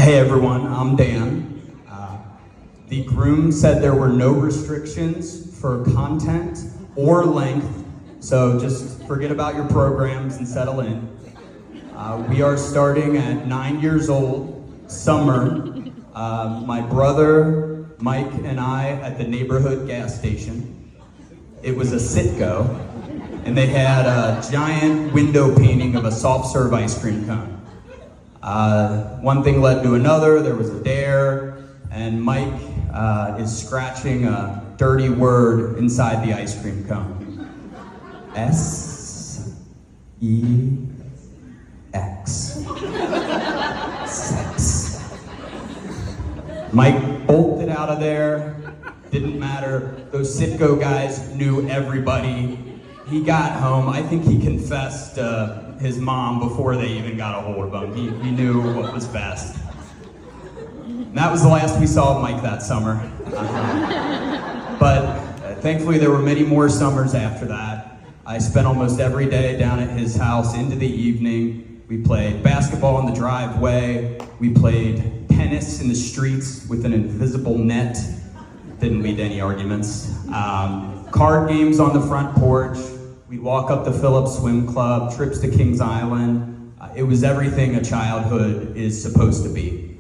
Hey everyone, I'm Dan. The groom said there were no restrictions for content or length, so just forget about your programs and settle in. We are starting at 9 years old, summer. My brother, Mike, and I at the neighborhood gas station. It was a Citgo, and they had a giant window painting of a soft serve ice cream cone. One thing led to another, there was a dare, and Mike is scratching a dirty word inside the ice cream cone. S-E-X. Sex. Mike bolted out of there, didn't matter. Those Citgo guys knew everybody. He got home, I think he confessed his mom before they even got a hold of him. He knew what was best. And that was the last we saw of Mike that summer. But thankfully there were many more summers after that. I spent almost every day down at his house into the evening. We played basketball in the driveway. We played tennis in the streets with an invisible net. Didn't lead to any arguments. Card games on the front porch. We'd walk up to Phillips Swim Club, trips to Kings Island. It was everything a childhood is supposed to be.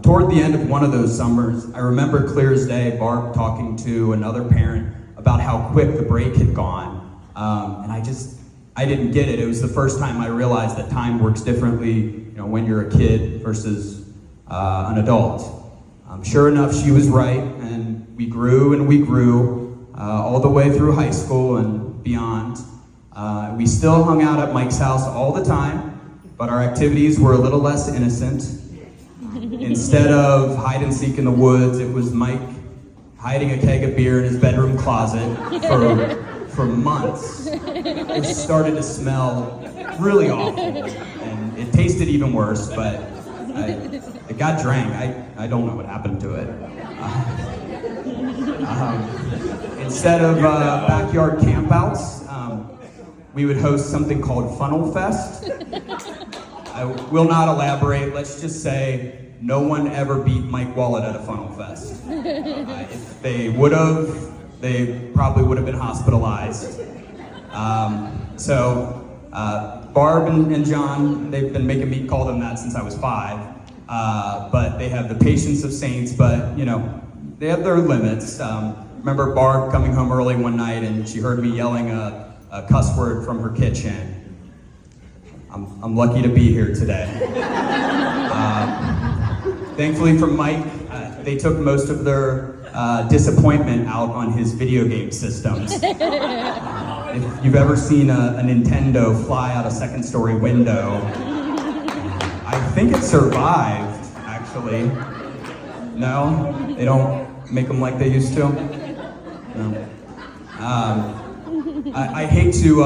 Toward the end of one of those summers, I remember clear as day, Barb talking to another parent about how quick the break had gone. And I didn't get it. It was the first time I realized that time works differently, when you're a kid versus an adult. Sure enough, she was right, and we grew and we grew all the way through high school and beyond. We still hung out at Mike's house all the time, but our activities were a little less innocent. Instead of hide and seek in the woods, it was Mike hiding a keg of beer in his bedroom closet for months. It started to smell really awful, and it tasted even worse, but it got drank. I don't know what happened to it. Instead of backyard campouts, we would host something called Funnel Fest. I will not elaborate. Let's just say no one ever beat Mike Wallet at a Funnel Fest. If they would have, they probably would have been hospitalized. Barb and John, they've been making me call them that since I was 5. But they have the patience of saints, but they have their limits. Remember Barb coming home early one night and she heard me yelling a cuss word from her kitchen. I'm lucky to be here today. Thankfully for Mike, they took most of their disappointment out on his video game systems. If you've ever seen a Nintendo fly out a second-story window, I think it survived, actually. No? They don't make them like they used to? No. I hate to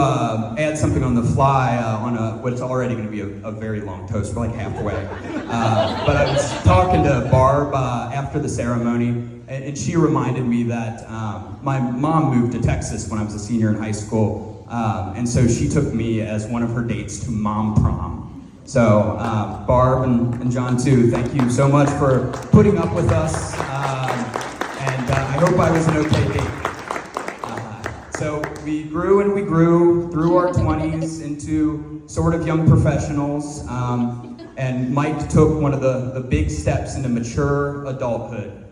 add something on the fly on what's already going to be a very long toast. We're like halfway. But I was talking to Barb after the ceremony, and she reminded me that my mom moved to Texas when I was a senior in high school, and so she took me as one of her dates to Mom Prom. So Barb and John too, thank you so much for putting up with us, and I hope I was an okay date. So we grew and we grew through our 20s into sort of young professionals, and Mike took one of the big steps into mature adulthood.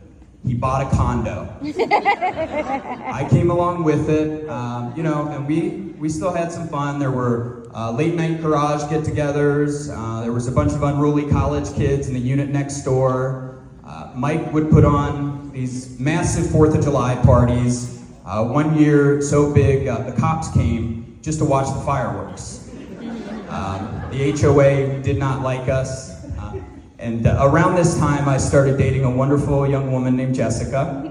He bought a condo. I came along with it, and we still had some fun. There were late night garage get-togethers. There was a bunch of unruly college kids in the unit next door. Mike would put on these massive 4th of July parties. One year, so big, the cops came just to watch the fireworks. The HOA did not like us. And around this time, I started dating a wonderful young woman named Jessica.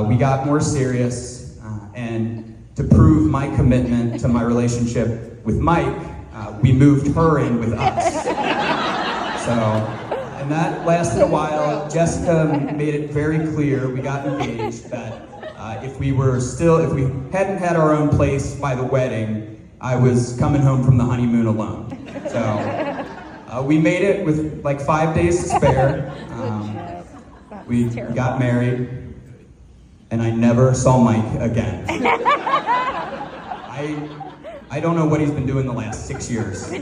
We got more serious, and to prove my commitment to my relationship with Mike, we moved her in with us. And that lasted a while. Jessica made it very clear, we got engaged, that if we hadn't had our own place by the wedding, I was coming home from the honeymoon alone. So We made it with like 5 days to spare. We got married, and I never saw Mike again. I don't know what he's been doing the last 6 years. You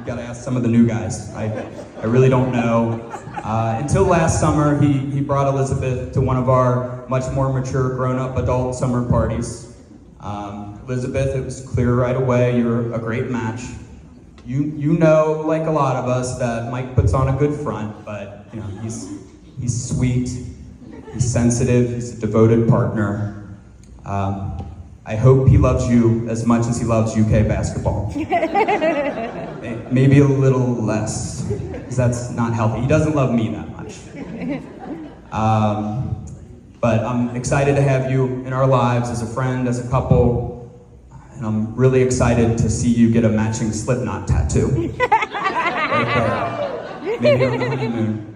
gotta ask some of the new guys. I really don't know. Until last summer, he brought Elizabeth to one of our much more mature, grown-up adult summer parties. Elizabeth, it was clear right away, you're a great match. You know, like a lot of us, that Mike puts on a good front, but you know, he's sweet, he's sensitive, he's a devoted partner. I hope he loves you as much as he loves UK basketball. Maybe a little less, because that's not healthy. He doesn't love me that much. But I'm excited to have you in our lives as a friend, as a couple, and I'm really excited to see you get a matching Slipknot tattoo. Right there. Maybe on the honeymoon.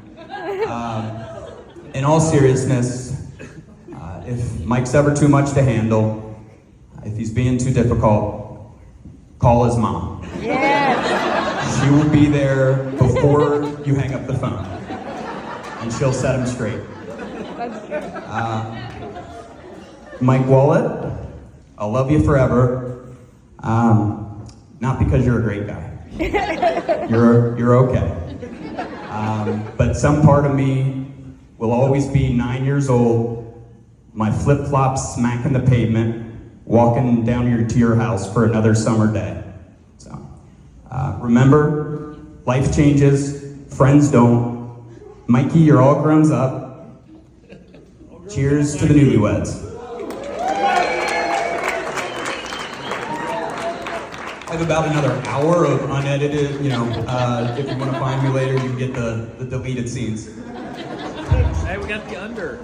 In all seriousness, if Mike's ever too much to handle, if he's being too difficult, call his mom. Yes. She will be there before you hang up the phone, and she'll set him straight. Mike Wallet, I'll love you forever. Not because you're a great guy. You're okay. But some part of me will always be 9 years old, my flip-flops smacking the pavement, walking down to your house for another summer day. So, remember, life changes, friends don't. Mikey, you're all grown up. Cheers to the newlyweds. I have about another hour of unedited, if you want to find me later, you can get the deleted scenes. Hey, we got the under.